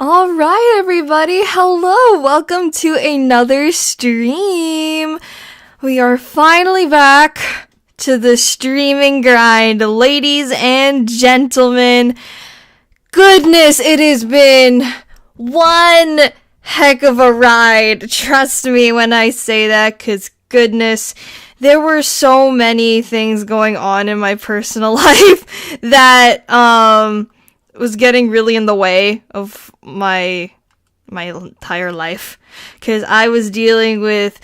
All right, everybody. Hello. Welcome to another stream. We are finally back to the streaming grind, ladies and gentlemen. Goodness, it has been one heck of a ride. Trust me when I say that, because goodness, there were so many things going on in my personal life that, was getting really in the way of my entire life, because I was dealing with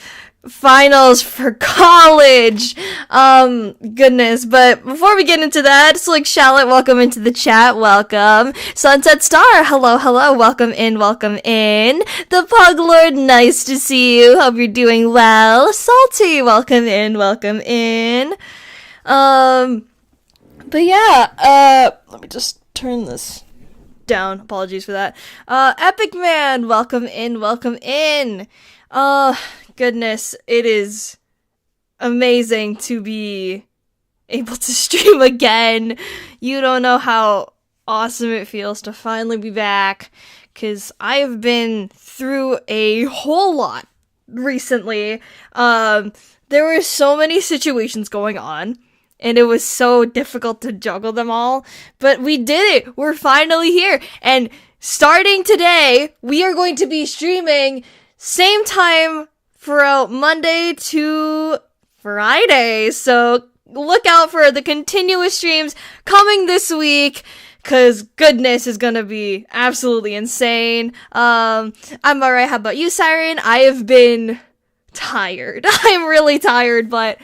finals for college. Goodness. But before we get into that, Slick Shallot, welcome into the chat. Welcome. Sunset Star, hello. Welcome in. The Pug Lord, nice to see you. Hope you're doing well. Salty, welcome in. But yeah, let me just turn this down. Apologies for that. Epic Man, welcome in. Goodness, it is amazing to be able to stream again. You don't know how awesome it feels to finally be back, because I have been through a whole lot recently. There were so many situations going on, and it was so difficult to juggle them all, but we did it! We're finally here! And starting today, we are going to be streaming same time throughout Monday to Friday, so look out for the continuous streams coming this week, cause goodness is gonna be absolutely insane. I'm alright, how about you, Siren? I have been tired. I'm really tired, but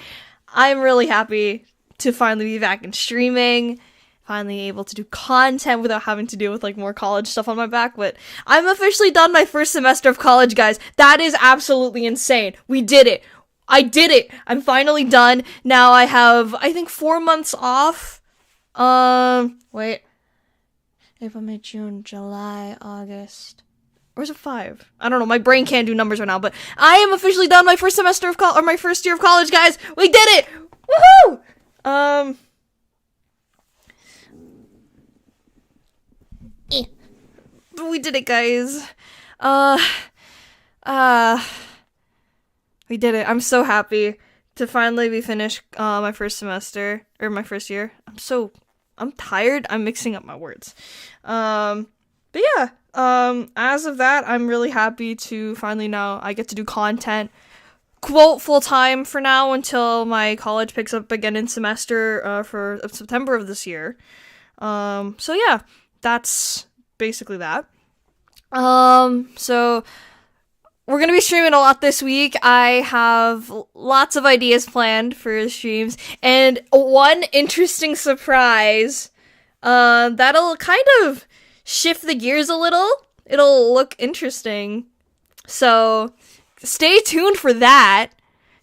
I'm really happy to finally be back in streaming, finally able to do content without having to deal with more college stuff on my back. But I'm officially done my first semester of college, guys. That is absolutely insane. We did it. I did it. I'm finally done. Now I have, I think, 4 months off. Wait. April, May, June, July, August. Or is it 5? I don't know. My brain can't do numbers right now, but I am officially done my first semester of my first year of college, guys. We did it. Woohoo! We did it, guys. We did it. I'm so happy to finally be finished, my first semester, or my first year. I'm tired. I'm mixing up my words. But yeah, as of that, I'm really happy to finally now I get to do content, quote, full-time for now until my college picks up again in semester, for September of this year. So yeah, that's basically that. So we're gonna be streaming a lot this week. I have lots of ideas planned for the streams, and one interesting surprise, that'll kind of shift the gears a little. It'll look interesting. So stay tuned for that.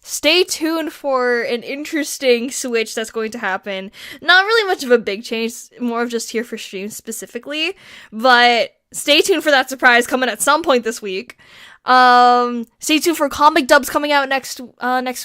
Stay tuned for an interesting switch that's going to happen. Not really much of a big change, more of just here for streams specifically, but stay tuned for that surprise coming at some point this week. Stay tuned for comic dubs coming out next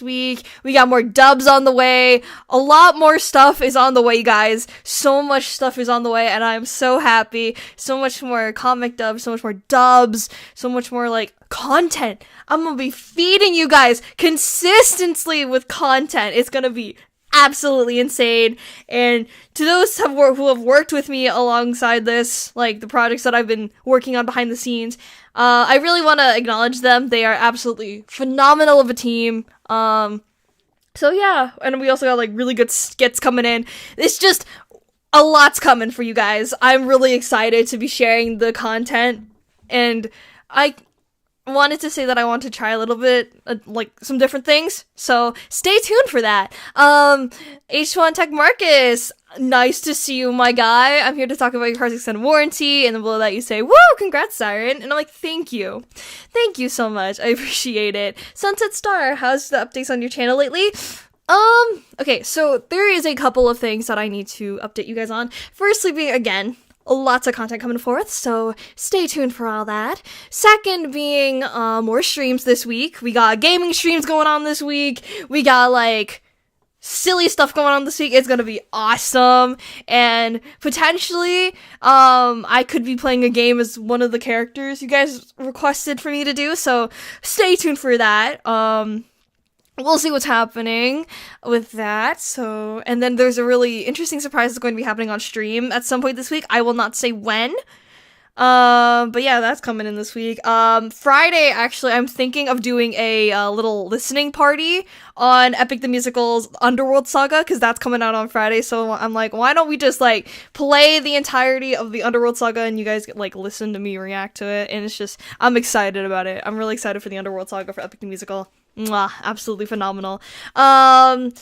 week. We got more dubs on the way. A lot more stuff is on the way, guys. So much stuff is on the way, and I'm so happy. So much more comic dubs, so much more dubs, so much more content. I'm gonna be feeding you guys consistently with content. It's gonna be absolutely insane. And to those who have worked with me alongside this, the projects that I've been working on behind the scenes, I really want to acknowledge them. They are absolutely phenomenal of a team. So yeah, and we also got really good skits coming in. It's just a lot's coming for you guys. I'm really excited to be sharing the content, and I wanted to say that I want to try a little bit, some different things, so stay tuned for that. H1 Tech Marcus, nice to see you, my guy. I'm here to talk about your car's extended warranty, and then below that you say, woo, congrats, Siren, and I'm like, thank you so much, I appreciate it. Sunset Star, how's the updates on your channel lately? Okay, so there is a couple of things that I need to update you guys on. Firstly being, again, lots of content coming forth, so stay tuned for all that. Second being, more streams this week. We got gaming streams going on this week. We got, silly stuff going on this week. It's gonna be awesome, and potentially, I could be playing a game as one of the characters you guys requested for me to do, so stay tuned for that. We'll see what's happening with that. So, and then there's a really interesting surprise that's going to be happening on stream at some point this week. I will not say when. But yeah, that's coming in this week. Friday, actually, I'm thinking of doing a little listening party on Epic the Musical's Underworld Saga, because that's coming out on Friday. So I'm like, why don't we just like play the entirety of the Underworld Saga and you guys like listen to me react to it? And it's just, I'm excited about it. I'm really excited for the Underworld Saga for Epic the Musical. Mwah, absolutely phenomenal. And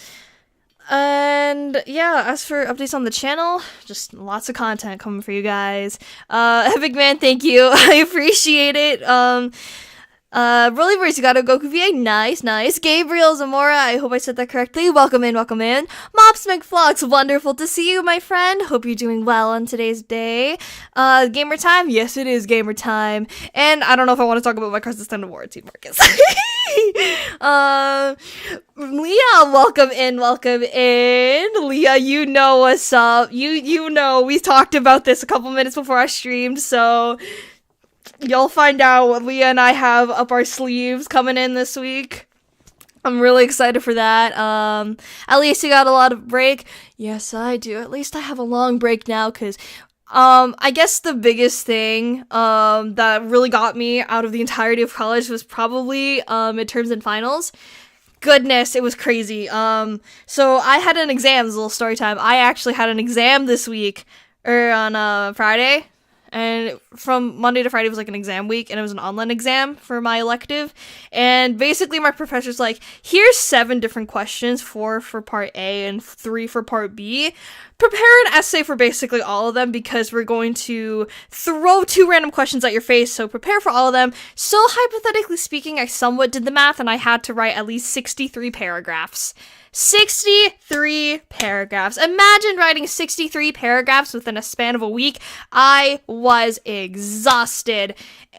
yeah, as for updates on the channel, just lots of content coming for you guys. Epic Man, thank you. I appreciate it. Rollyverse, you got a Goku VA. Nice. Gabriel Zamora, I hope I said that correctly. Welcome in. Mops McFlux, wonderful to see you, my friend. Hope you're doing well on today's day. Gamer time? Yes, it is gamer time. And I don't know if I want to talk about my Crisis Time Warranty, Marcus. Leah, welcome in. Leah, you know what's up. You know, we talked about this a couple minutes before I streamed, so you'll find out what Leah and I have up our sleeves coming in this week. I'm really excited for that. At least you got a lot of break. Yes, I do. At least I have a long break now, because I guess the biggest thing that really got me out of the entirety of college was probably midterms and finals. Goodness, it was crazy. So I had an exam, this is a little story time. I actually had an exam this week, or on Friday. And from Monday to Friday was like an exam week, and it was an online exam for my elective. And basically my professor's like, here's 7 different questions, 4 for part A and 3 for part B. Prepare an essay for basically all of them, because we're going to throw 2 random questions at your face, so prepare for all of them. So hypothetically speaking, I somewhat did the math, and I had to write at least 63 paragraphs. 63 paragraphs. Imagine writing 63 paragraphs within a span of a week. I was exhausted,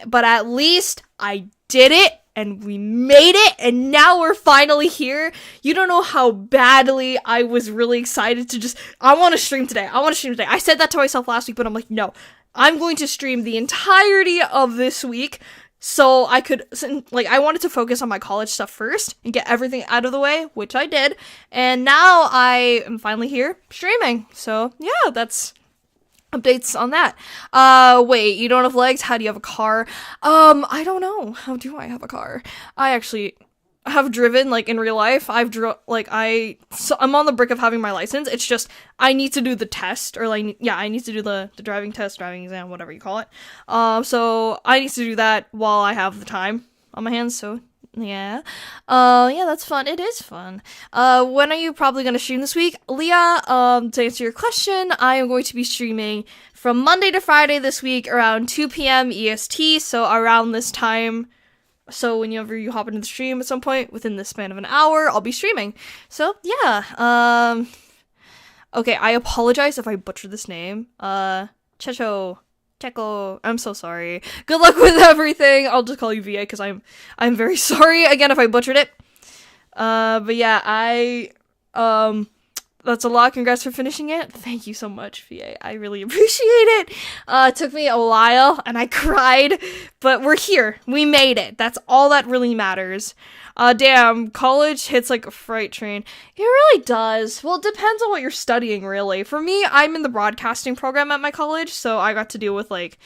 but at least I did it, and we made it, and now we're finally here. You don't know how badly I was really excited to I want to stream today. I said that to myself last week, but I'm like, no, I'm going to stream the entirety of this week. So I could, like, I wanted to focus on my college stuff first and get everything out of the way, which I did. And now I am finally here streaming. So yeah, that's updates on that. Wait, you don't have legs? How do you have a car? I don't know. How do I have a car? I actually have driven, like, in real life. I'm on the brink of having my license. It's just, I need to do the test, or like, yeah, I need to do the driving test, driving exam, whatever you call it. So I need to do that while I have the time on my hands, so yeah. Yeah, that's fun. It is fun. When are you probably gonna stream this week? Leah, to answer your question, I am going to be streaming from Monday to Friday this week around 2 p.m. EST, so around this time. So whenever you hop into the stream at some point within the span of an hour, I'll be streaming. So yeah. Okay, I apologize if I butcher this name. Checo. I'm so sorry. Good luck with everything. I'll just call you VA because I'm very sorry again if I butchered it. But yeah, that's a lot. Congrats for finishing it. Thank you so much, VA. I really appreciate it. It took me a while, and I cried, but we're here. We made it. That's all that really matters. Damn, college hits like a freight train. It really does. Well, it depends on what you're studying, really. For me, I'm in the broadcasting program at my college, so I got to deal with, like,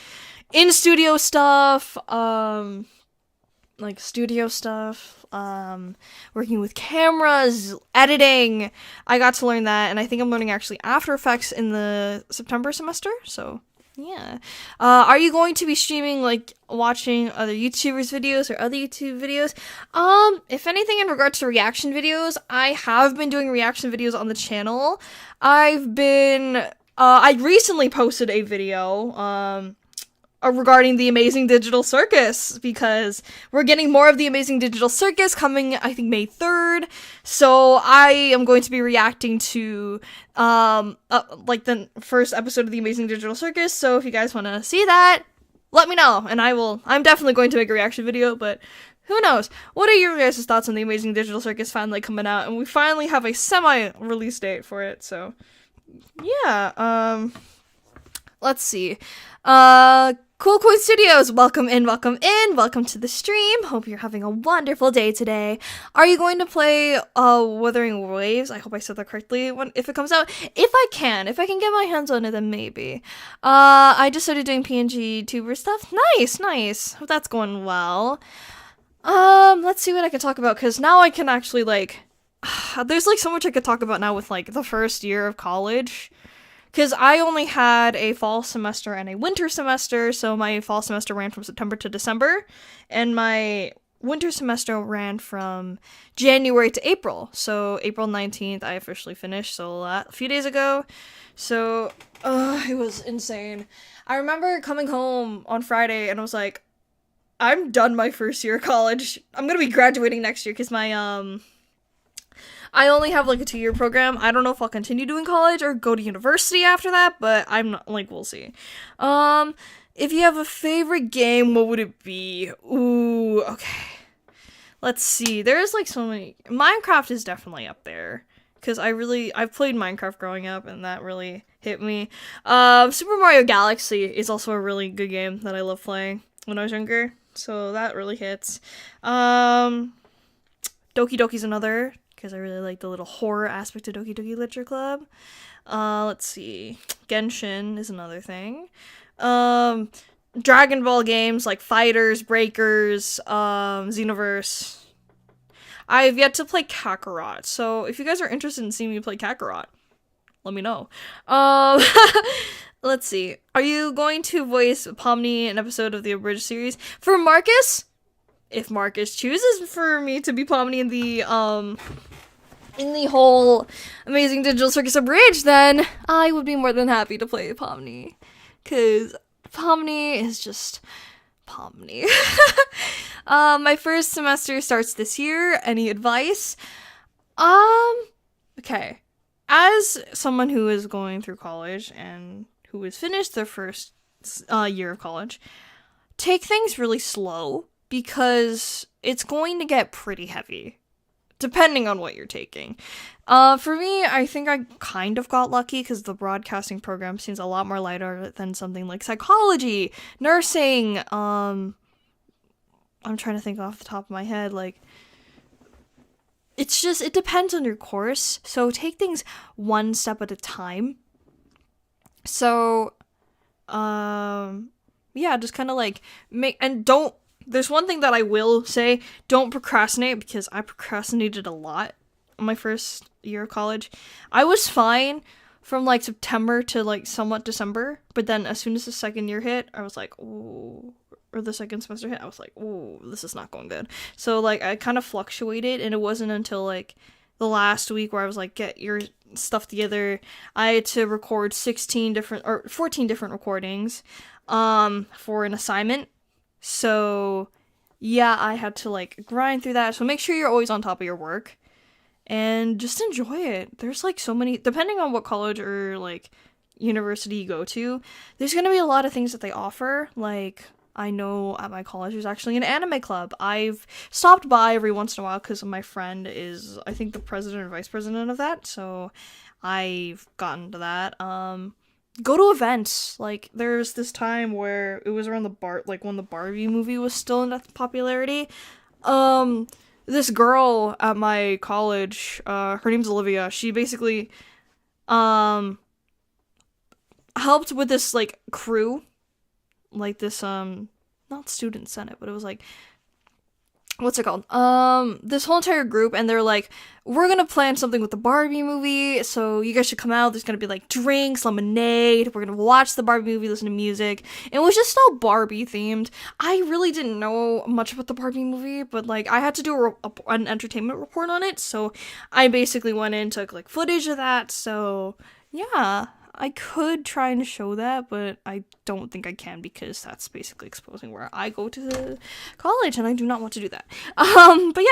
in-studio stuff, working with cameras, editing. I got to learn that, and I think I'm learning actually After Effects in the September semester, so yeah. Are you going to be streaming, like, watching other YouTubers' videos or other YouTube videos? If anything in regards to reaction videos, I have been doing reaction videos on the channel. I recently posted a video, regarding the Amazing Digital Circus, because we're getting more of the Amazing Digital Circus coming, I think, May 3rd, so I am going to be reacting to, like, the first episode of the Amazing Digital Circus, so if you guys want to see that, let me know, and I'm definitely going to make a reaction video, but who knows? What are your guys' thoughts on the Amazing Digital Circus finally coming out? And we finally have a semi-release date for it, so yeah, let's see. Cool Coin Studios, welcome in, welcome to the stream. Hope you're having a wonderful day today. Are you going to play Wuthering Waves? I hope I said that correctly. If it comes out, if I can get my hands on it, then maybe. I just started doing PNG tuber stuff. Nice. Hope that's going well. Let's see what I can talk about, because now I can actually, like, there's, like, so much I could talk about now with, like, the first year of college. Because I only had a fall semester and a winter semester, so my fall semester ran from September to December, and my winter semester ran from January to April. So April 19th, I officially finished, so a few days ago. So, it was insane. I remember coming home on Friday, and I was like, I'm done my first year of college. I'm gonna be graduating next year, because I only have, like, a 2-year program. I don't know if I'll continue doing college or go to university after that, but I'm not, like, we'll see. If you have a favorite game, what would it be? Ooh, okay. Let's see. There's, like, so many. Minecraft is definitely up there, because I've played Minecraft growing up, and that really hit me. Super Mario Galaxy is also a really good game that I love playing when I was younger, so that really hits. Doki Doki's another, because I really like the little horror aspect of Doki Doki Literature Club. Let's see. Genshin is another thing. Dragon Ball games like Fighters, Breakers, Xenoverse. I've yet to play Kakarot, so if you guys are interested in seeing me play Kakarot, let me know. Let's see. Are you going to voice Pomni in an episode of the Abridged series? For Marcus? If Marcus chooses for me to be Pomni in the whole Amazing Digital Circus Abridged, then I would be more than happy to play Pomni. Because Pomni is just Pomni. My first semester starts this year. Any advice? Okay. As someone who is going through college and who has finished their first year of college, take things really slow, because it's going to get pretty heavy, depending on what you're taking. For me, I think I kind of got lucky, because the broadcasting program seems a lot more lighter than something like psychology, nursing, I'm trying to think off the top of my head, like, it depends on your course, so take things one step at a time. So, yeah, just kind of, like, there's one thing that I will say, don't procrastinate, because I procrastinated a lot in my first year of college. I was fine from, like, September to, like, somewhat December, but then as soon as the second year hit, I was like, ooh, or the second semester hit, I was like, ooh, this is not going good. So, like, I kind of fluctuated, and it wasn't until, like, the last week where I was like, get your stuff together. I had to record 14 different recordings, for an assignment. So, yeah, I had to, like, grind through that. So make sure you're always on top of your work. And just enjoy it. There's, like, so many, depending on what college or, like, university you go to, there's gonna be a lot of things that they offer. Like, I know at my college there's actually an anime club. I've stopped by every once in a while, because my friend is, I think, the president or vice president of that. So I've gotten to that. Go to events. Like, there's this time where it was around when the Barbie movie was still in popularity. This girl at my college, her name's Olivia, she basically, helped with this, like, crew, like, this, not student senate, but it was, like, what's it called? This whole entire group, and they're like, we're gonna plan something with the Barbie movie, so you guys should come out. There's gonna be, like, drinks, lemonade, we're gonna watch the Barbie movie, listen to music. It was just all Barbie themed. I really didn't know much about the Barbie movie, but, like, I had to do an entertainment report on it, so I basically went in and took, like, footage of that. So yeah, I could try and show that, but I don't think I can, because that's basically exposing where I go to the college, and I do not want to do that. But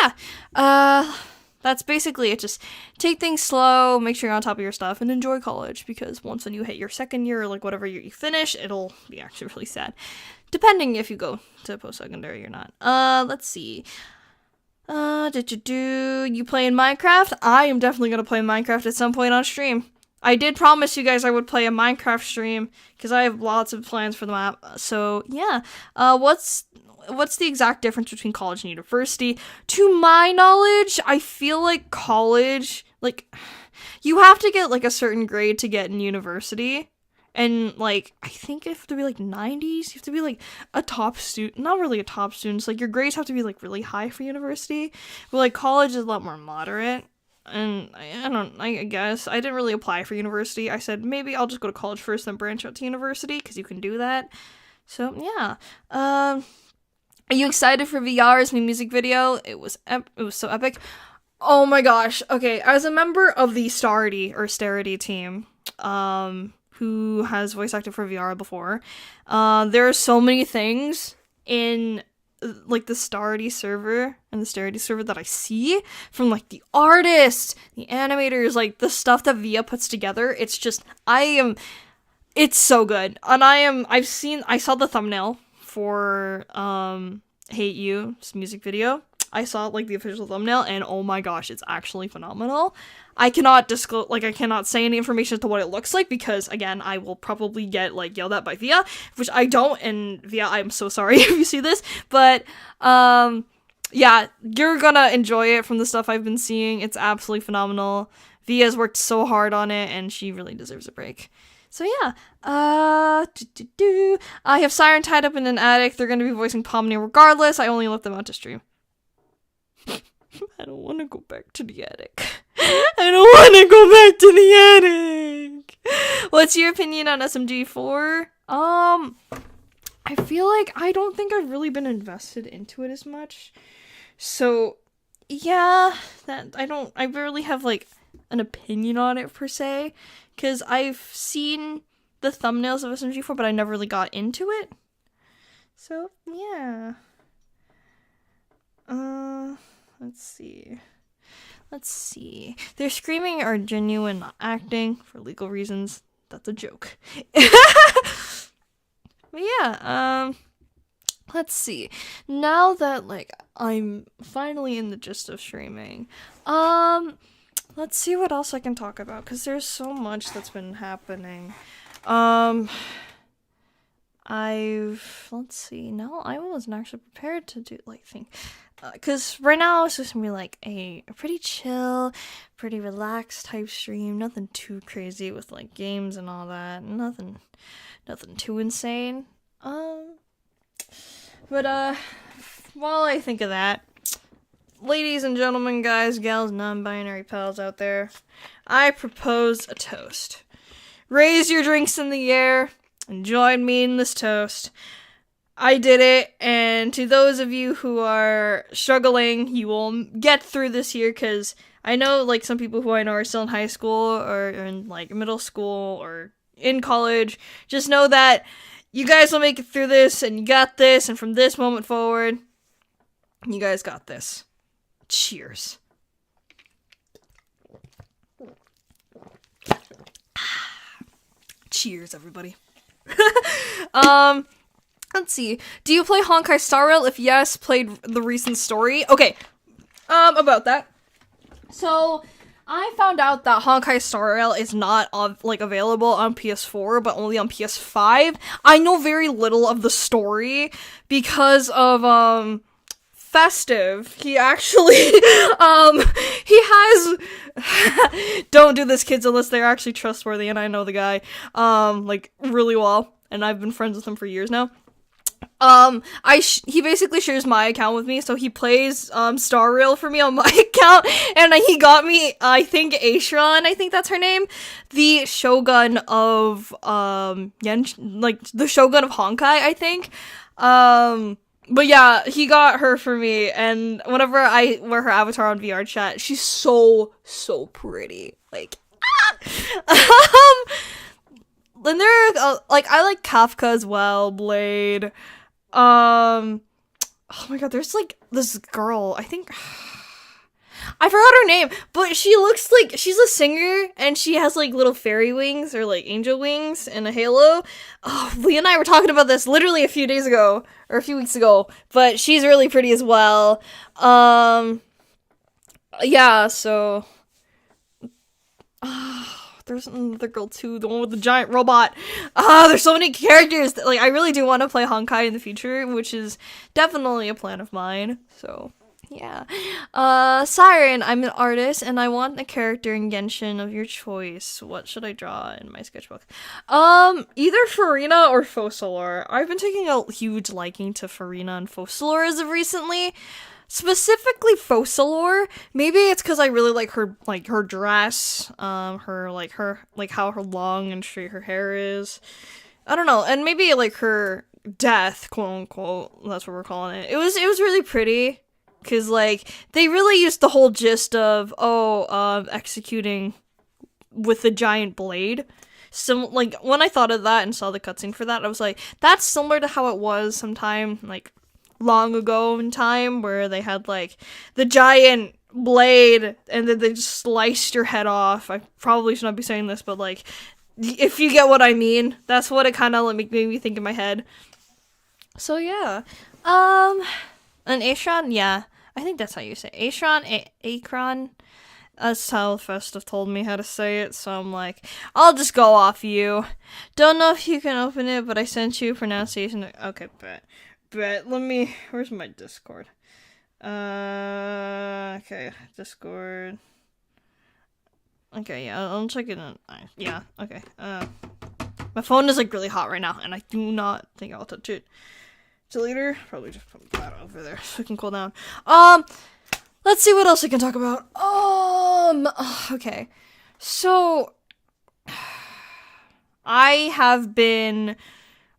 yeah, that's basically it. Just take things slow, make sure you're on top of your stuff, and enjoy college, because once when you hit your second year, or, like, whatever year you finish, it'll be actually really sad. depending if you go to post-secondary or not. Let's see. You playing Minecraft? I am definitely gonna play Minecraft at some point on stream. I did promise you guys I would play a Minecraft stream because I have lots of plans for the map. So yeah, what's the exact difference between college and university? To my knowledge, I feel like college, like, you have to get like a certain grade to get in university. And, like, I think you have to be, like, 90s. You have to be, like, a top student. Not really a top student. So, like, your grades have to be, like, really high for university. But, like, college is a lot more moderate. And I guess. I didn't really apply for university. I said, maybe I'll just go to college first, then branch out to university. Because you can do that. So, yeah. Are you excited for VR's new music video? It was so epic. Oh, my gosh. Okay, as a member of the Starity team, who has voice acted for VR before. There are so many things in, like, the Starity server and the Starity server that I see from, like, the artists, the animators, like, the stuff that Via puts together. It's just, it's so good. And I saw the thumbnail for, Hate You's music video. I saw, like, the official thumbnail, and oh my gosh, it's actually phenomenal. I cannot disclose, like, I cannot say any information as to what it looks like, because, again, I will probably get, like, yelled at by Via, which I don't, and Via, I'm so sorry if you see this, but, yeah, you're gonna enjoy it from the stuff I've been seeing. It's absolutely phenomenal. Via's worked so hard on it, and she really deserves a break. So yeah, I have Siren tied up in an attic. They're gonna be voicing Pomni regardless. I only let them out to stream. I don't want to go back to the attic. I don't want to go back to the attic. What's your opinion on SMG4? I feel like I don't think I've really been invested into it as much. So, yeah, I barely have, like, an opinion on it per se. Because I've seen the thumbnails of SMG4, but I never really got into it. So, yeah. Let's see. Their screaming are genuine, not acting, for legal reasons. That's a joke. But yeah, let's see. Now that, like, I'm finally in the gist of streaming, let's see what else I can talk about, because there's so much that's been happening. Let's see, no, I wasn't actually prepared to do, like, think, because right now it's just gonna be, like, a pretty chill, pretty relaxed type stream, nothing too crazy with, like, games and all that, nothing too insane, but, while I think of that, ladies and gentlemen, guys, gals, non-binary pals out there, I propose a toast. Raise your drinks in the air and join me in this toast. I did it, and to those of you who are struggling, you will get through this year, because I know, like, some people who I know are still in high school, or in, like, middle school, or in college. Just know that you guys will make it through this, and you got this, and from this moment forward, you guys got this. Cheers. Cheers, everybody. Let's see. Do you play Honkai Star Rail? If yes, played the recent story. Okay. About that. So, I found out that Honkai Star Rail is not, available on PS4, but only on PS5. I know very little of the story because of, Festive. He actually, he has, don't do this, kids, unless they're actually trustworthy, and I know the guy, really well, and I've been friends with him for years now. He basically shares my account with me, so he plays, Star Rail for me on my account, and he got me, I think, Aishron, I think that's her name, the Shogun of, the Shogun of Honkai, I think, but yeah, he got her for me, and whenever I wear her avatar on VR chat, she's so pretty, like, and there are, I like Kafka as well, Blade, oh my god, there's, like, this girl, I think, I forgot her name, but she looks like she's a singer and she has like little fairy wings or like angel wings and a halo. Oh, Lee and I were talking about this literally a few days ago or a few weeks ago, but she's really pretty as well. Yeah, so there's another girl too, the one with the giant robot. There's so many characters that, like, I really do want to play Honkai in the future, which is definitely a plan of mine. So yeah. Siren, I'm an artist and I want a character in Genshin of your choice. What should I draw in my sketchbook? Either Farina or Focalor. I've been taking a huge liking to Farina and Focalor as of recently. Specifically Focalor. Maybe it's because I really like her dress, her how her long and straight her hair is. I don't know, and maybe like her death, quote unquote. That's what we're calling it. It was really pretty. Because, like, they really used the whole gist of, executing with a giant blade. Like, when I thought of that and saw the cutscene for that, I was like, that's similar to how it was sometime, like, long ago in time, where they had, like, the giant blade, and then they just sliced your head off. I probably should not be saying this, but, like, if you get what I mean, that's what it kind of, like, made me think in my head. So, yeah. An Acheron? Yeah. I think that's how you say it. Acheron? That's how Festive told me how to say it, so I'm like, I'll just go off you. Don't know if you can open it, but I sent you a pronunciation. Okay, bet. Let me... Where's my Discord? Okay, Discord. Okay, yeah, I'll check it out. Yeah, okay. My phone is, like, really hot right now, and I do not think I'll touch it. So later, probably just put that over there so it can cool down. Let's see what else I can talk about. Okay. So, I have been,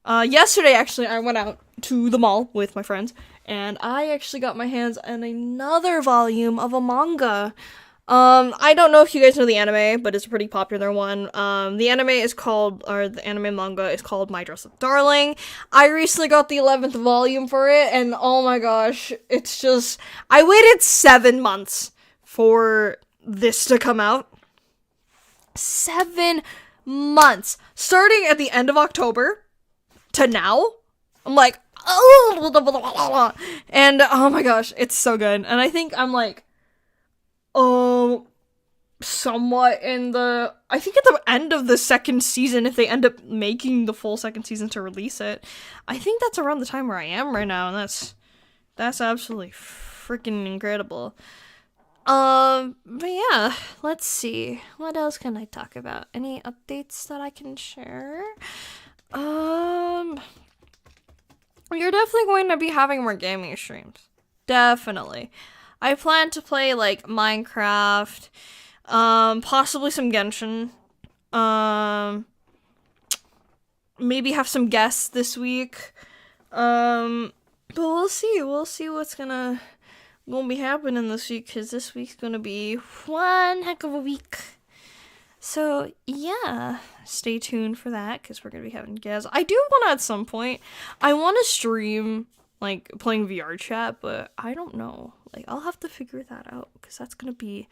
yesterday actually, I went out to the mall with my friends, and I actually got my hands on another volume of a manga. I don't know if you guys know the anime, but it's a pretty popular one. The anime manga is called My Dress Up Darling. I recently got the 11th volume for it, and oh my gosh, it's just, I waited 7 months for this to come out. 7 months! Starting at the end of October to now, I'm like, oh, and oh my gosh, it's so good. And I think I'm like, somewhat I think at the end of the second season, if they end up making the full second season to release it, I think that's around the time where I am right now, and that's absolutely freaking incredible. But yeah, let's see. What else can I talk about? Any updates that I can share? You're definitely going to be having more gaming streams. Definitely. I plan to play, like, Minecraft, possibly some Genshin, maybe have some guests this week, but we'll see what's gonna be happening this week, because this week's gonna be one heck of a week. So, yeah, stay tuned for that, because we're gonna be having guests. I do want to, at some point, I want to stream, like, playing VR chat, but I don't know. Like, I'll have to figure that out, because that's gonna be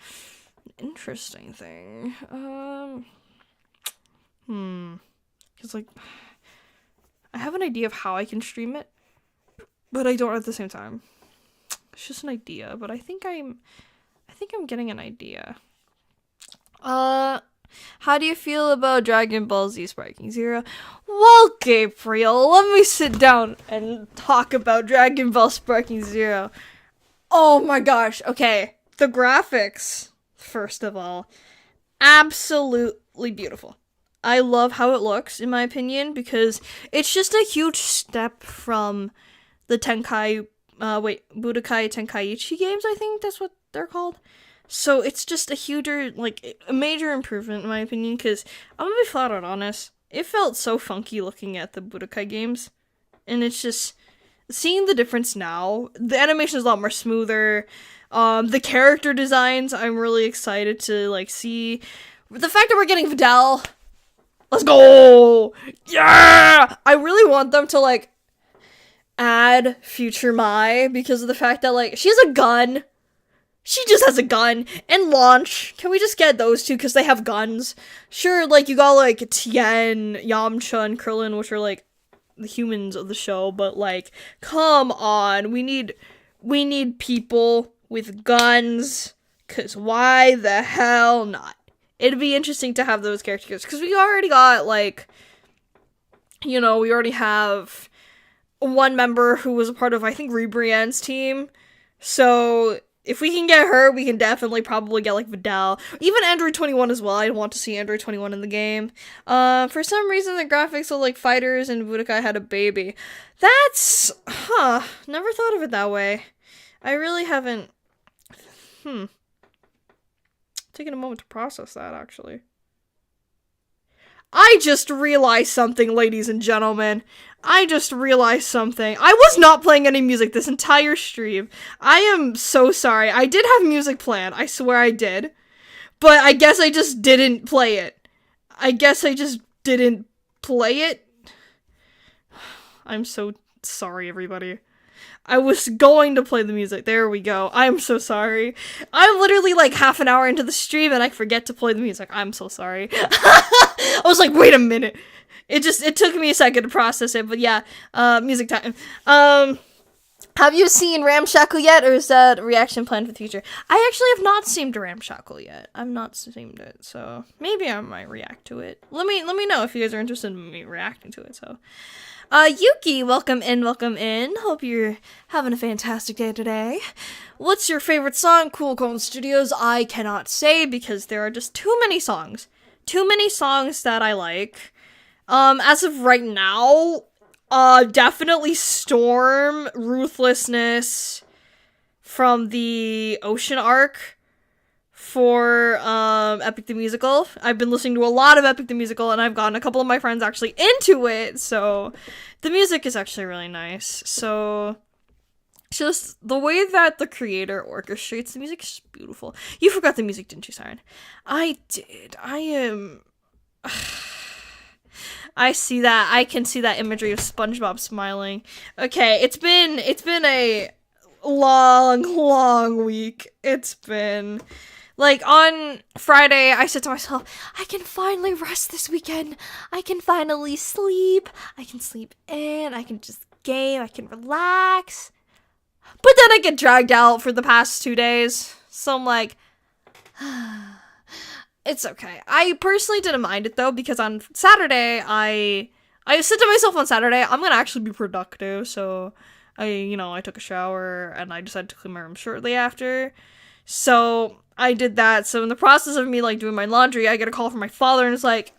an interesting thing. Because, like, I have an idea of how I can stream it, but I don't at the same time. It's just an idea, but I think I'm getting an idea. How do you feel about Dragon Ball Z Sparking Zero? Well, Gabriel, let me sit down and talk about Dragon Ball Sparking Zero. Oh my gosh, okay. The graphics, first of all, absolutely beautiful. I love how it looks, in my opinion, because it's just a huge step from the Budokai Tenkaichi games, I think that's what they're called. So it's just a major improvement, in my opinion, because I'm gonna be flat out honest, it felt so funky looking at the Budokai games, and it's just, seeing the difference now, the animation is a lot more smoother, the character designs, I'm really excited to, like, see, the fact that we're getting Videl, let's go, yeah, I really want them to, like, add Future Mai, because of the fact that, like, she has a gun, She just has a gun. And Launch. Can we just get those two? Because they have guns. Sure, like, you got, like, Tien, Yamcha, and Krillin, which are, like, the humans of the show. But, like, come on. We need people with guns. Because why the hell not? It'd be interesting to have those characters. Because we already got, like, you know, we already have one member who was a part of, I think, Rebrienne's team. So if we can get her, we can definitely probably get, like, Vidal. Even Android 21 as well. I want to see Android 21 in the game. For some reason, the graphics of, like, Fighters and Budokai had a baby. That's, never thought of it that way. I really haven't, taken a moment to process that, actually. I just realized something, ladies and gentlemen. I just realized something. I was not playing any music this entire stream. I am so sorry. I did have music planned. I swear I did. But I guess I just didn't play it. I'm so sorry, everybody. I was going to play the music. There we go. I'm so sorry. I'm literally like half an hour into the stream and I forget to play the music. I'm so sorry. I was like, wait a minute. It took me a second to process it, but yeah, music time. Have you seen Ramshackle yet, or is that a reaction plan for the future? I actually have not seen Ramshackle yet. I've not seen it, so maybe I might react to it. Let me know if you guys are interested in me reacting to it, so. Yuki, welcome in. Hope you're having a fantastic day today. What's your favorite song, Cool Cone Studios? I cannot say because there are just too many songs. Too many songs that I like. As of right now, definitely Storm, Ruthlessness from the Ocean arc for Epic the Musical. I've been listening to a lot of Epic the Musical, and I've gotten a couple of my friends actually into it, so the music is actually really nice. So just the way that the creator orchestrates the music is beautiful. You forgot the music, didn't you, Siren? I did. I see that. I can see that imagery of SpongeBob smiling. Okay, it's been a long week. It's been, like, on Friday, I said to myself, I can finally rest this weekend. I can finally sleep. I can sleep in. I can just game. I can relax. But then I get dragged out for the past 2 days. So I'm like, it's okay. I personally didn't mind it, though, because on Saturday, I said to myself on Saturday, I'm gonna actually be productive. So I took a shower and I decided to clean my room shortly after. So I did that. So in the process of me, like, doing my laundry, I get a call from my father, and it's like,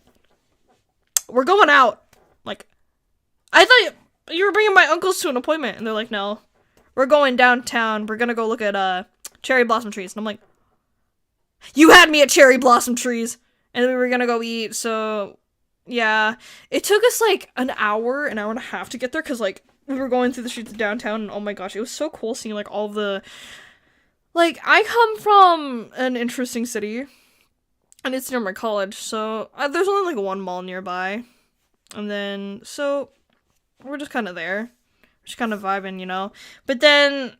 we're going out. Like, I thought you were bringing my uncles to an appointment. And they're like, no, we're going downtown. We're gonna go look at, cherry blossom trees. And I'm like, you had me at cherry blossom trees. And then we were gonna go eat. So, yeah. It took us, like, an hour and a half to get there. Because, like, we were going through the streets of downtown. And, oh my gosh, it was so cool seeing, like, all of the... Like, I come from an interesting city, and it's near my college, so there's only, like, one mall nearby, and then, so, we're just kind of there, just kind of vibing, you know, but then,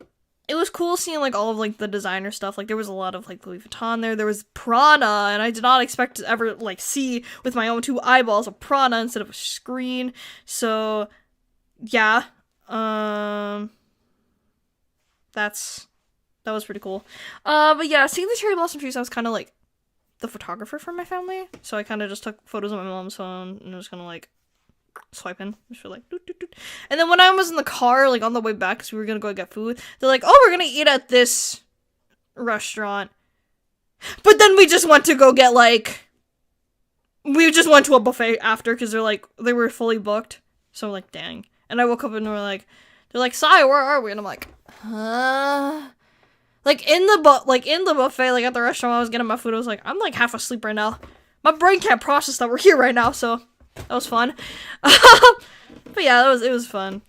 it was cool seeing, like, all of, like, the designer stuff. Like, there was a lot of, like, Louis Vuitton there was Prada, and I did not expect to ever, like, see with my own 2 eyeballs a Prada instead of a screen, so, yeah, that was pretty cool. But yeah, seeing the cherry blossom trees, I was kind of like the photographer for my family. So I kind of just took photos on my mom's phone and was kind of like swiping. Just like, doot, doot, doot. And then when I was in the car, like on the way back, because we were going to go get food, they're like, oh, we're going to eat at this restaurant. But then we just went to go get we just went to a buffet after because they were fully booked. So like, dang. And I woke up and they're like, Sai, where are we? And I'm like, huh? Like, in the buffet, like, at the restaurant, I was getting my food, I was like, I'm, like, half asleep right now. My brain can't process that we're here right now, so that was fun. But yeah, it was fun.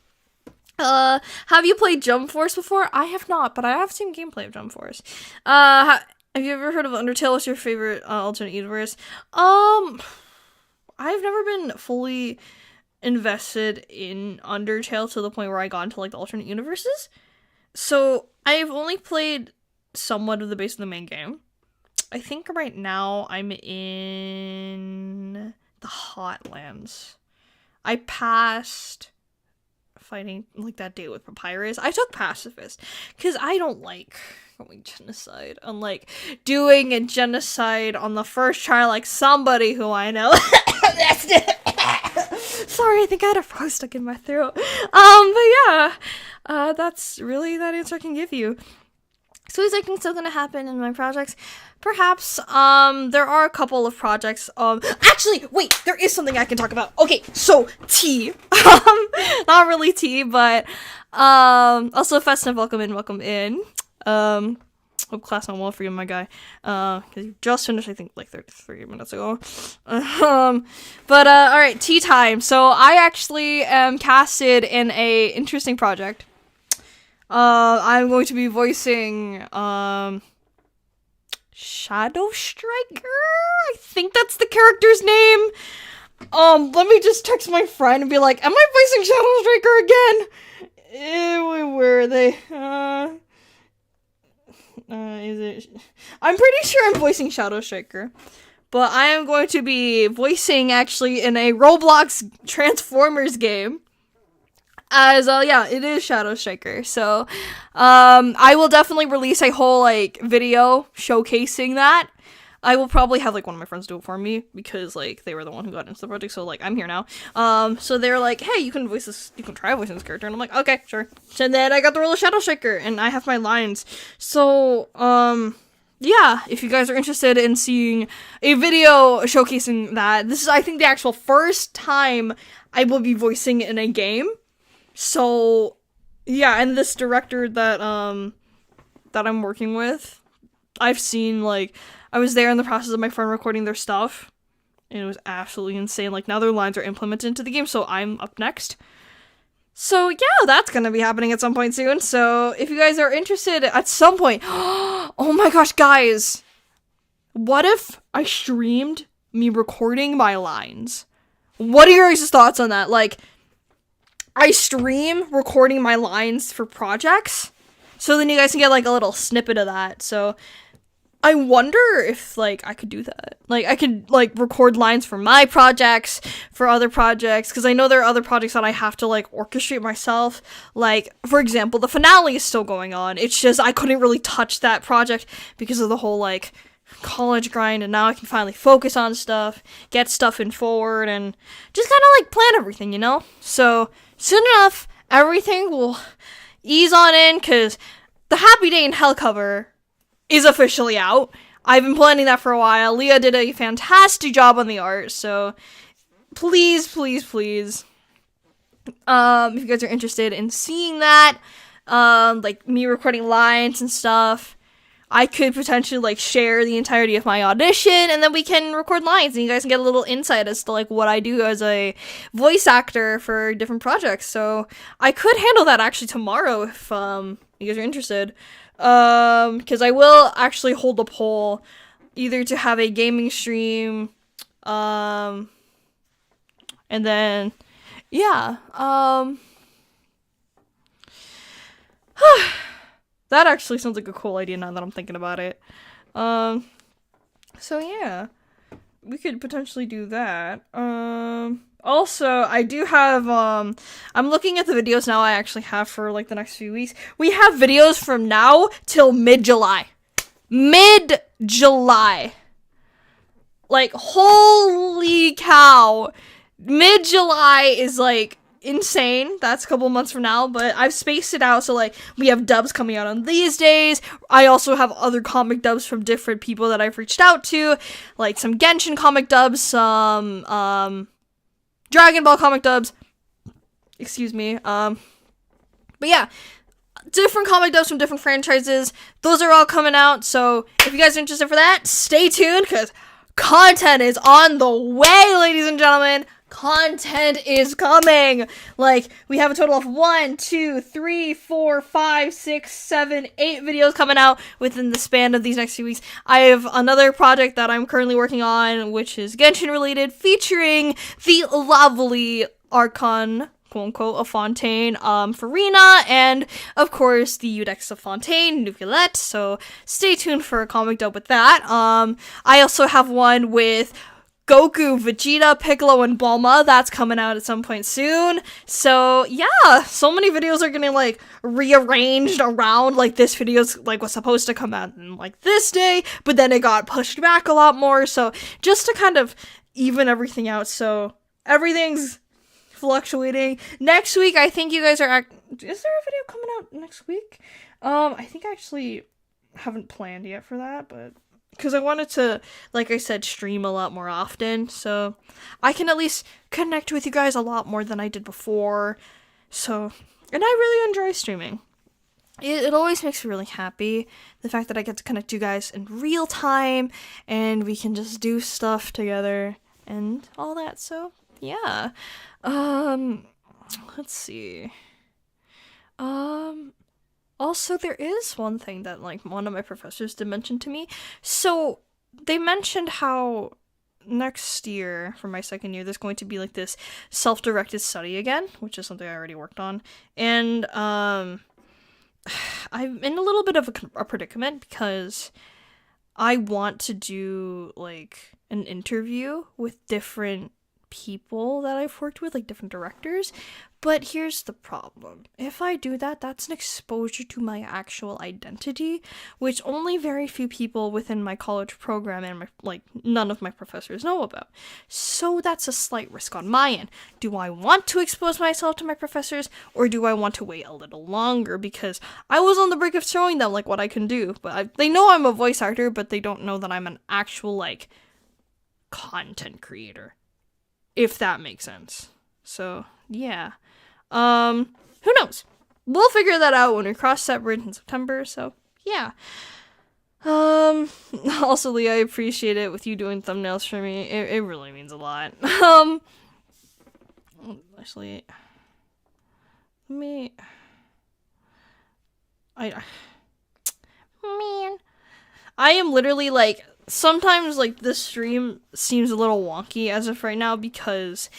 Have you played Jump Force before? I have not, but I have seen gameplay of Jump Force. Have you ever heard of Undertale? What's your favorite, alternate universe? I've never been fully invested in Undertale to the point where I got into, like, the alternate universes. So, I've only played somewhat of the base of the main game. I think right now I'm in the Hotlands. I passed fighting like that day with Papyrus. I took Pacifist because I don't like going genocide. Unlike doing a genocide on the first try, like somebody who I know. Sorry, I think I had a frog stuck in my throat. But yeah, that's really that answer I can give you. So is anything still gonna happen in my projects? Perhaps. There are a couple of projects. Actually, wait, there is something I can talk about. Okay, so tea. Not really tea, but also festive. Welcome in. Hope class went well for you, my guy. Because you just finished, I think, like 33 minutes ago. All right, tea time. So I actually am casted in a interesting project. I'm going to be voicing, Shadow Striker? I think that's the character's name. Let me just text my friend and be like, am I voicing Shadow Striker again? Where are they? Is it? I'm pretty sure I'm voicing Shadow Striker. But I am going to be voicing, actually, in a Roblox Transformers game. As, yeah, it is Shadow Striker. So, I will definitely release a whole, like, video showcasing that. I will probably have, like, one of my friends do it for me, because, like, they were the one who got into the project, so, like, I'm here now. So they're like, hey, you can try voicing this character, and I'm like, okay, sure. And then I got the role of Shadow Striker, and I have my lines. So, yeah, if you guys are interested in seeing a video showcasing that, this is, I think, the actual first time I will be voicing in a game. So, yeah, and this director that I'm working with, I've seen, like, I was there in the process of my friend recording their stuff, and it was absolutely insane. Like, now their lines are implemented into the game, so I'm up next. So, yeah, that's gonna be happening at some point soon, so if you guys are interested at some point, oh my gosh, guys, what if I streamed me recording my lines? What are your guys' thoughts on that? Like, I stream recording my lines for projects, so then you guys can get, like, a little snippet of that. So I wonder if, like, I could do that. Like, I could, like, record lines for my projects, for other projects, because I know there are other projects that I have to, like, orchestrate myself. Like, for example, the finale is still going on. It's just I couldn't really touch that project because of the whole, like, college grind, and now I can finally focus on stuff, get stuff in forward, and just kind of, like, plan everything, you know? So soon enough, everything will ease on in, because the Happy Day in Hell cover is officially out. I've been planning that for a while. Leah did a fantastic job on the art, so please, please, please, if you guys are interested in seeing that, like, me recording lines and stuff, I could potentially, like, share the entirety of my audition, and then we can record lines, and you guys can get a little insight as to, like, what I do as a voice actor for different projects. So I could handle that actually tomorrow if you guys are interested. Because I will actually hold a poll either to have a gaming stream, and then, yeah, that actually sounds like a cool idea now that I'm thinking about it. So yeah, we could potentially do that. Also, I do have, I'm looking at the videos now I actually have for, like, the next few weeks. We have videos from now till mid-July. Mid-July. Like, holy cow. Mid-July is, like, insane. That's a couple months from now, but I've spaced it out, so, like, we have dubs coming out on these days. I also have other comic dubs from different people that I've reached out to, like some Genshin comic dubs, some, Dragon Ball comic dubs, excuse me, but yeah, different comic dubs from different franchises. Those are all coming out, so if you guys are interested for that, stay tuned, because content is on the way, ladies and gentlemen. Content is coming. Like, we have a total of 1, 2, 3, 4, 5, 6, 7, 8 videos coming out within the span of these next few weeks. I have another project that I'm currently working on, which is Genshin related, featuring the lovely Archon quote-unquote a Fontaine for Rena, and of course the Udex of Fontaine, Nuculette, so stay tuned for a comic dub with that. I also have one with Goku, Vegeta, Piccolo, and Bulma. That's coming out at some point soon. So yeah, so many videos are getting like rearranged around. Like this video's like was supposed to come out in like this day, but then it got pushed back a lot more. So just to kind of even everything out. So everything's fluctuating. Next week, I think you guys are. Is there a video coming out next week? I think I actually haven't planned yet for that, but. Because I wanted to, like I said, stream a lot more often, so I can at least connect with you guys a lot more than I did before. So, and I really enjoy streaming. It always makes me really happy, the fact that I get to connect you guys in real time, and we can just do stuff together, and all that, so, yeah. Let's see. Also, there is one thing that, like, one of my professors did mention to me. So, they mentioned how next year, for my second year, there's going to be, like, this self-directed study again, which is something I already worked on. And, I'm in a little bit of a predicament because I want to do, like, an interview with different people that I've worked with, like different directors, but here's the problem. If I do that, that's an exposure to my actual identity, which only very few people within my college program and none of my professors know about. So that's a slight risk on my end. Do I want to expose myself to my professors, or do I want to wait a little longer? Because I was on the brink of showing them like what I can do, but they know I'm a voice actor, but they don't know that I'm an actual like content creator. If that makes sense. So, yeah. Who knows? We'll figure that out when we cross that bridge in September, so, yeah. Also, Lee, I appreciate it with you doing thumbnails for me. It really means a lot. Actually, man, I am literally, like, sometimes, like, this stream seems a little wonky as of right now because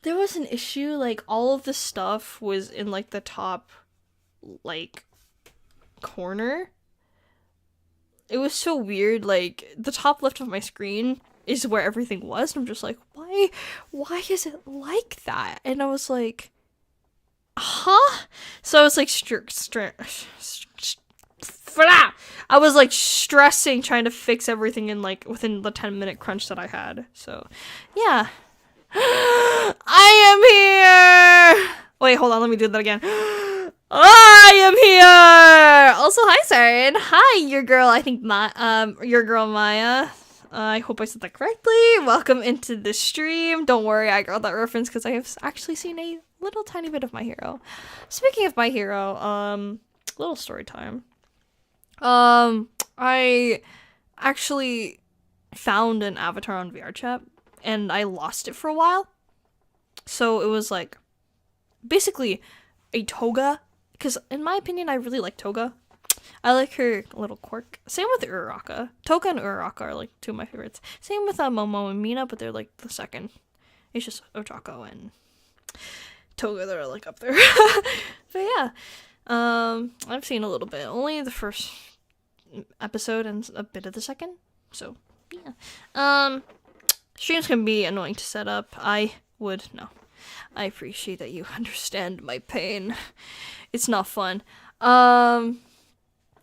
there was an issue, like, all of the stuff was in, like, the top, like, corner. It was so weird, like, the top left of my screen is where everything was, and I'm just like, why is it like that? And I was like, huh? So I was like, I was like stressing trying to fix everything in like within the 10-minute crunch that I had. So yeah. I am here. Wait, hold on, let me do that again. I am here. Also, hi Siren. Hi, your girl. I think your girl Maya. I hope I said that correctly. Welcome into the stream. Don't worry, I got that reference because I have actually seen a little tiny bit of My Hero. Speaking of My Hero, little story time. I actually found an avatar on VRChat, and I lost it for a while. So it was like, basically, a Toga, because in my opinion, I really like Toga. I like her little quirk. Same with Uraraka. Toga and Uraraka are like two of my favorites. Same with Momo and Mina, but they're like the second. It's just Ochako and Toga that are like up there. But yeah. I've seen a little bit. Only the first episode and a bit of the second. So, yeah. Streams can be annoying to set up. I appreciate that you understand my pain. It's not fun.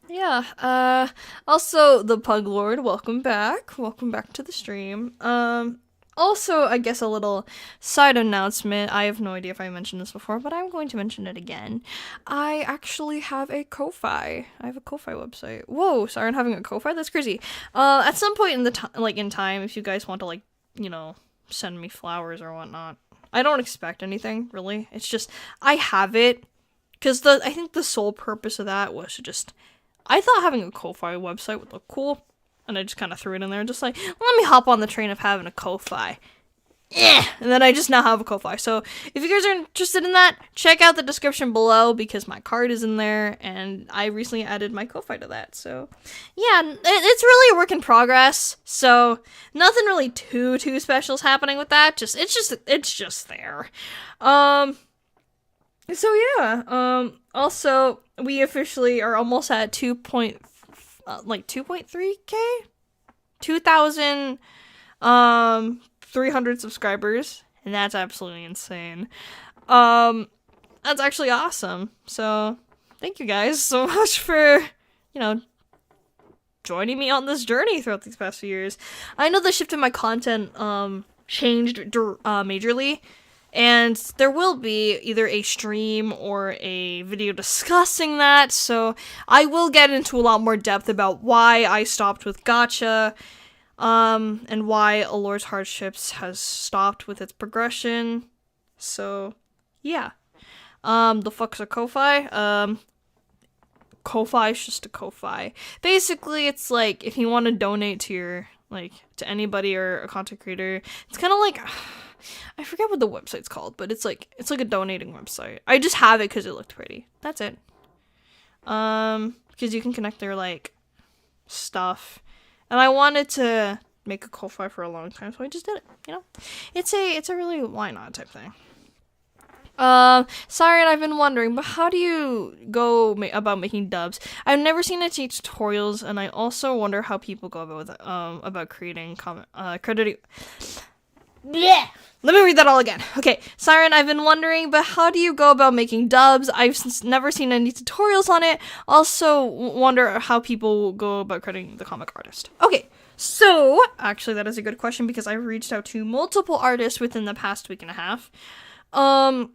Yeah. Also, the Pug Lord, welcome back. Welcome back to the stream. Also, I guess a little side announcement. I have no idea if I mentioned this before, but I'm going to mention it again. I actually have a Ko-Fi. I have a Ko-Fi website. Whoa, Siren having a Ko-Fi? That's crazy. At some point in the in time, if you guys want to, like, you know, send me flowers or whatnot. I don't expect anything, really. It's just, I have it. Because I think the sole purpose of that was to just, I thought having a Ko-Fi website would look cool. And I just kind of threw it in there, just like, let me hop on the train of having a Ko-Fi. And then I just now have a Ko-Fi. So if you guys are interested in that, check out the description below because my card is in there and I recently added my Ko-Fi to that. So yeah, it's really a work in progress. So nothing really too special is happening with that. It's just there. So yeah, also we officially are almost at 2.3K? 2,000 300 subscribers, and that's absolutely insane. That's actually awesome. So thank you guys so much for, joining me on this journey throughout these past few years. I know the shift in my content changed majorly, and there will be either a stream or a video discussing that, so I will get into a lot more depth about why I stopped with gacha, and why Allore's Hardships has stopped with its progression. So, yeah. The fuck's a Ko-Fi? Ko-Fi is just a Ko-Fi. Basically, it's like, if you want to donate to your, to anybody or a content creator, it's kind of like, I forget what the website's called, but it's like a donating website. I just have it because it looked pretty. That's it. Because you can connect their, stuff. And I wanted to make a Ko-Fi for a long time, so I just did it, It's a really why not type thing. Siren, I've been wondering, but how do you go about making dubs? I've never seen any tutorials, and I also wonder how people go about creating crediting. Yeah. Let me read that all again. Okay, Siren, I've been wondering, but how do you go about making dubs? I've never seen any tutorials on it. Also wonder how people go about crediting the comic artist. Okay, so, actually that is a good question because I've reached out to multiple artists within the past week and a half. Or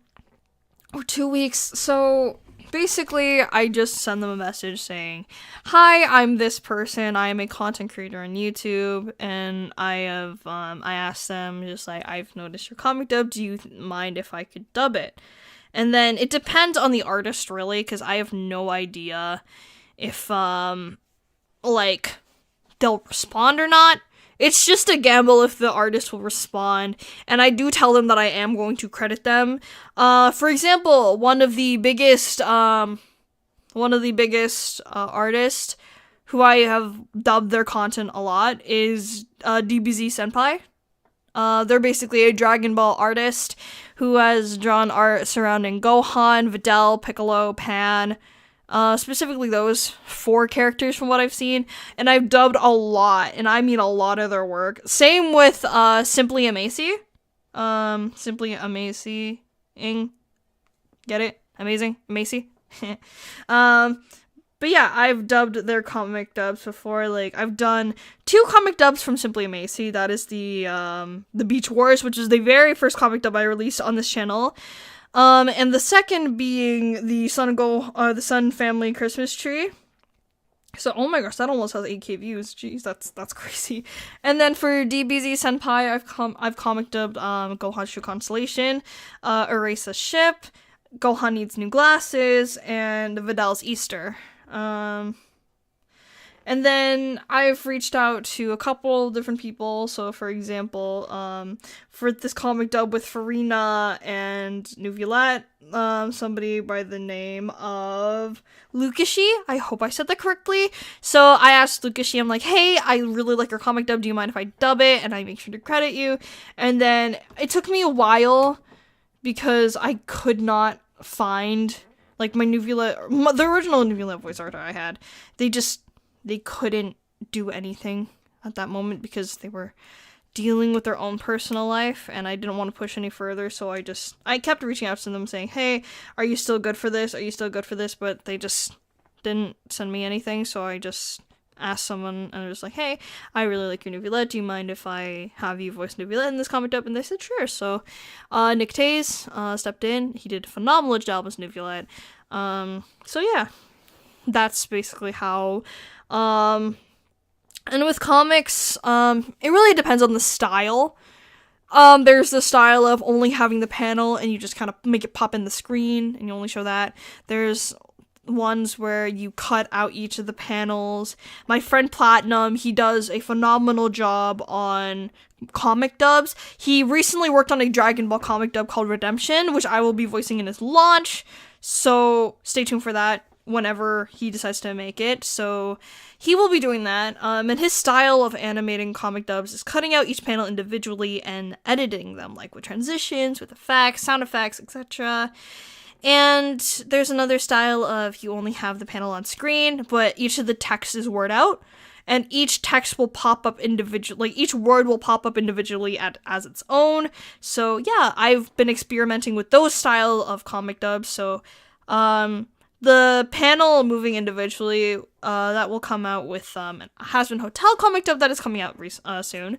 2 weeks, so basically, I just send them a message saying, "Hi, I'm this person. I am a content creator on YouTube, and I asked them just I've noticed your comic dub. Do you mind if I could dub it?" And then it depends on the artist really, because I have no idea if they'll respond or not. It's just a gamble if the artist will respond, and I do tell them that I am going to credit them. For example, one of the biggest artists who I have dubbed their content a lot is DBZ Senpai. They're basically a Dragon Ball artist who has drawn art surrounding Gohan, Videl, Piccolo, Pan, specifically those 4 characters from what I've seen, and I've dubbed a lot, and I mean a lot of their work. Same with Simply Amazing. Simply Amazing. Get it? Amazing? Amazing? But yeah, I've dubbed their comic dubs before. I've done 2 comic dubs from Simply Amazing. That is the Beach Wars, which is the very first comic dub I released on this channel. And the second being the the Sun Family Christmas Tree. So, oh my gosh, that almost has 8K views. Jeez, that's crazy. And then for DBZ Senpai, I've comic dubbed Gohan's True Constellation, Erase a Ship, Gohan Needs New Glasses, and Videl's Easter. And then I've reached out to a couple different people. So, for example, for this comic dub with Farina and Nuvulette, somebody by the name of Lukashi. I hope I said that correctly. So I asked Lukashi, I'm like, hey, I really like your comic dub. Do you mind if I dub it? And I make sure to credit you. And then it took me a while because I could not find, my Nuvulette, the original Nuvulette voice art I had. They couldn't do anything at that moment because they were dealing with their own personal life, and I didn't want to push any further, so I kept reaching out to them saying, hey, are you still good for this? Are you still good for this? But they just didn't send me anything, so I just asked someone, and I was like, hey, I really like your Nuvulette. Do you mind if I have you voice Nuvulette in this comic dub? And they said, sure. So, Nick Taze stepped in. He did a phenomenal job as Nuvulette. So yeah, that's basically how. And with comics, it really depends on the style. There's the style of only having the panel and you just kind of make it pop in the screen and you only show that. There's ones where you cut out each of the panels. My friend Platinum, he does a phenomenal job on comic dubs. He recently worked on a Dragon Ball comic dub called Redemption, which I will be voicing in his launch. So stay tuned for that whenever he decides to make it. So he will be doing that. And his style of animating comic dubs is cutting out each panel individually and editing them, like with transitions, with effects, sound effects, etc. And there's another style of you only have the panel on screen, but each of the text is word out, and each text will pop up individually, like each word will pop up individually as its own. So yeah, I've been experimenting with those style of comic dubs. So the panel moving individually, that will come out with an Has-Been Hotel comic dub that is coming out soon,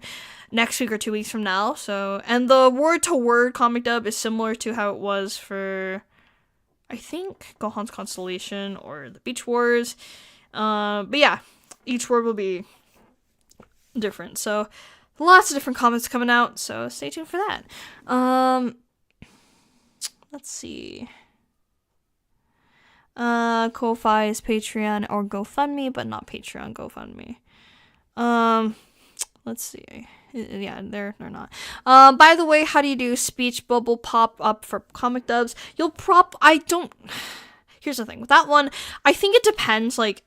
next week or 2 weeks from now. So, and the word-to-word comic dub is similar to how it was for, I think, Gohan's Constellation or the Beach Wars. But yeah, each word will be different. So lots of different comics coming out, so stay tuned for that. Let's see. Ko-Fi is Patreon or GoFundMe, but not Patreon, GoFundMe. Let's see. Yeah, they're not. By the way, how do you do speech bubble pop up for comic dubs? Here's the thing with that one. I think it depends, like,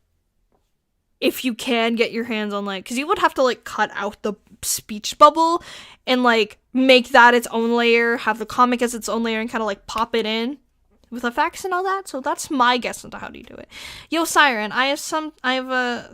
if you can get your hands on, like, because you would have to, like, cut out the speech bubble and, like, make that its own layer, have the comic as its own layer, and kind of, like, pop it in with effects and all that. So that's my guess into how do you do it. Yo, Siren, I have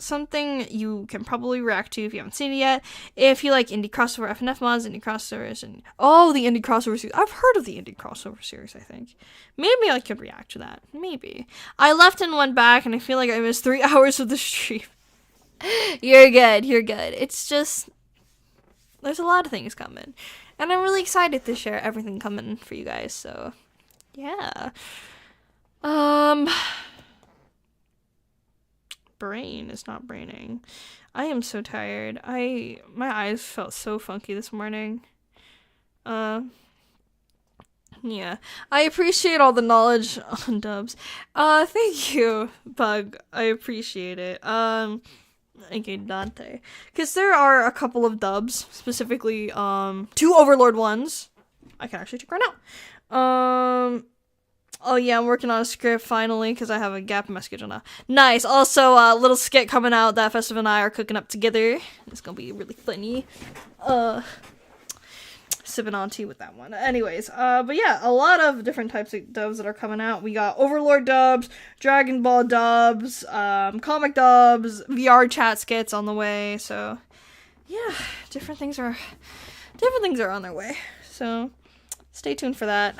something you can probably react to if you haven't seen it yet. If you like indie crossover FNF mods, indie crossovers, and the indie crossover series. I've heard of the indie crossover series, I think. Maybe I could react to that. Maybe. I left and went back, and I feel like I missed 3 hours of the stream. You're good. It's just, there's a lot of things coming. And I'm really excited to share everything coming for you guys, so yeah. Brain is not braining. I am so tired. My eyes felt so funky this morning. Yeah. I appreciate all the knowledge on dubs. Thank you, Bug. I appreciate it. Okay, Dante. Because there are a couple of dubs, specifically, 2 Overlord ones. I can actually check right now. Oh yeah, I'm working on a script finally because I have a gap in my schedule now. Nice. Also, a little skit coming out that Festive and I are cooking up together. It's gonna be really funny. Sipping on tea with that one. Anyways, but yeah, a lot of different types of dubs that are coming out. We got Overlord dubs, Dragon Ball dubs, comic dubs, VR chat skits on the way. So yeah, different things are on their way. So stay tuned for that.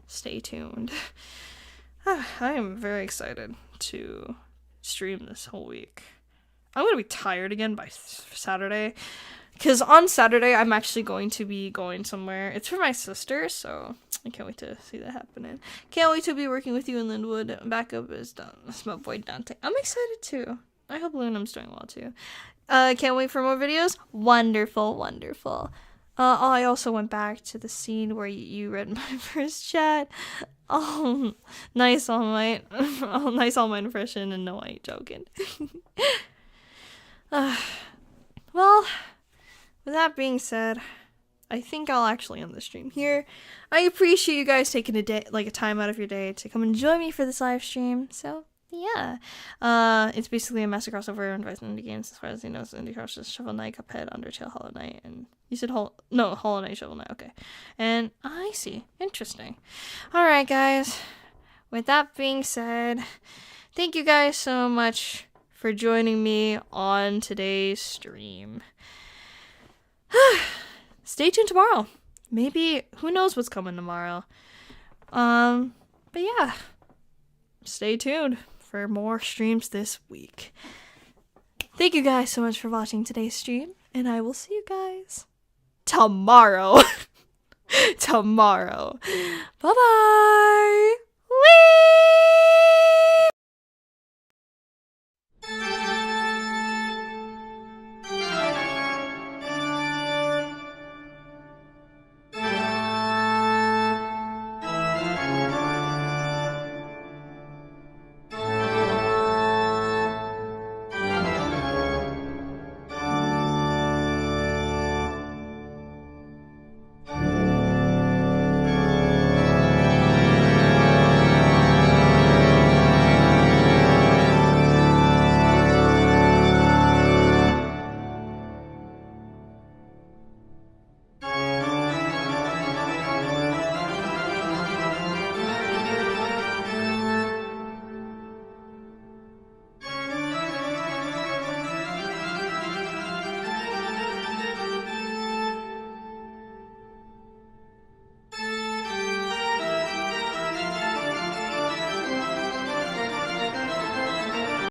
Stay tuned. I am very excited to stream this whole week. I'm gonna be tired again by Saturday. Because on Saturday, I'm actually going to be going somewhere. It's for my sister, so I can't wait to see that happening. Can't wait to be working with you in Linwood. Backup is done. It's my boy Dante. I'm excited too. I hope Lunam's doing well too. Can't wait for more videos. Wonderful. I also went back to the scene where you read my first chat. Oh, nice All Might. Nice All Might impression, and no, I ain't joking. Well, with that being said, I think I'll actually end the stream here. I appreciate you guys taking a time out of your day to come and join me for this live stream. So yeah, it's basically a master crossover on Vice Indie games as far as he knows. Indie crosses Shovel Knight, Cuphead, Undertale, Hollow Knight, and you said Hollow Knight, Shovel Knight. Okay, and I see. Interesting. All right, guys. With that being said, thank you guys so much for joining me on today's stream. Stay tuned tomorrow. Maybe, who knows what's coming tomorrow. But yeah, stay tuned for more streams this week. Thank you guys so much for watching today's stream, and I will see you guys tomorrow. Bye-bye. Whee!